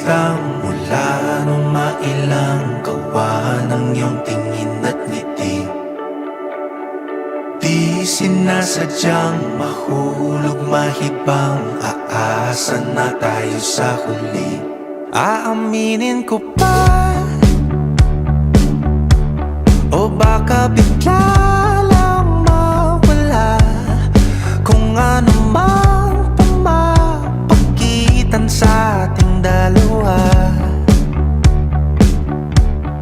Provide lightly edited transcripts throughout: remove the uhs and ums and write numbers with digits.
lang mula nung mailang gawa ng iyong tingin at ngiti. Di sinasadyang mahulog mahibang, aasa na tayo sa huli. Aaminin ko pa, o baka bigla lang mawala kung ano mang pumapagitan sa ating dalawa.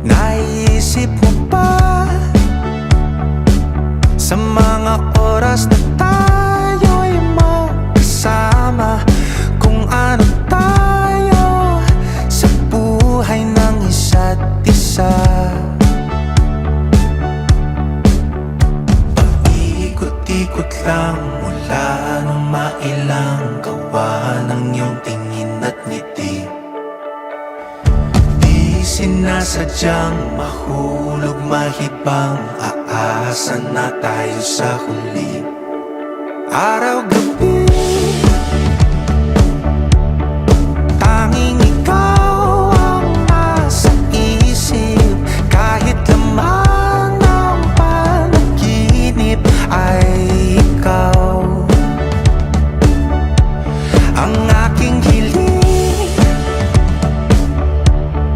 Naisip mo ba sa mga oras na tayo'y magkasama, kung ano tayo sa buhay ng isa't isa? Paikot-ikot lang mula nung mailang gawa ng iyong tingin at ngiti. Di sinasadyang mahulog mahibang, aasa na tayo sa huli. Araw-gabi, tanging ikaw ang nasa isip. Kahit laman ng panaginip ay ikaw. Ang aking hiling,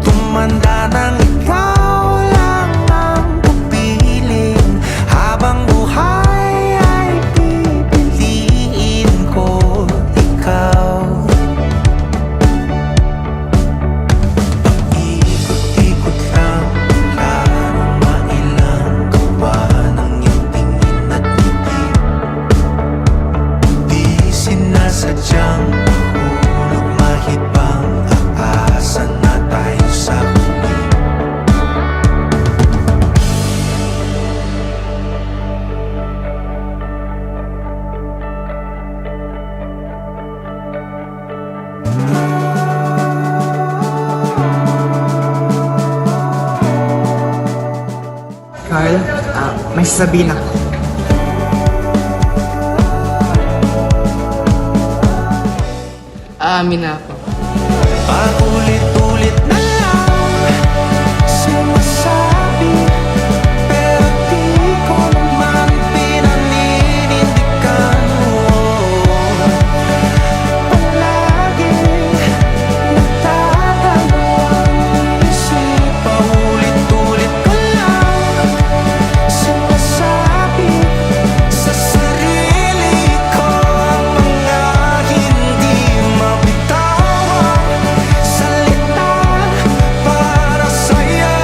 tumanda ng ikaw lang ang pupiling. Habang buhay ay pipiliin ko ikaw. Paikot-ikot lang mula nung mailang gawa ng iyong tingin at ngiti. Di sinasadyang mahulog mahibang, aasa na tayo sa huli. Carl, may sasabihin ako. Aamin na ako. Paulit-ulit na lang sinasabi, pero di ko naman pinaninindigan mo. Palaging nagdadalawang isip. Paulit-ulit ko lang sinasabi sa sarili ko ang mga hindi mabitawang salita para sa'yo.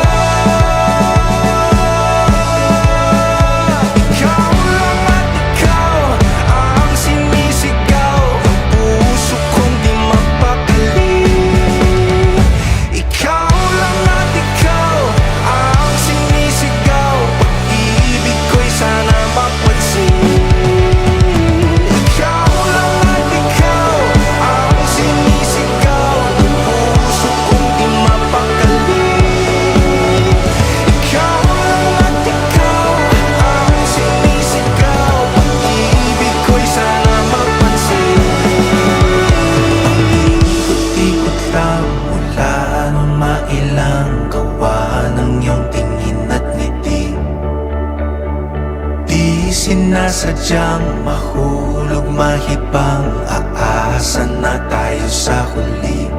Ikaw lang at ikaw ang sinisigaw ng puso kong di mapakali. Ikaw lang at ikaw ang sinisigaw, pag-ibig ko'y sana mapansin. Ikaw lang at ikaw ang sinisigaw ng puso kong di mapakali. Ikaw lang at ikaw ang sinisigaw, pag-ibig ko'y sana mapansin. Ikot-ikot lang mula nung mailang gawa ng iyong tingin at ngiti. Di sinasadyang mahulog mahibang, aasa na tayo sa huli.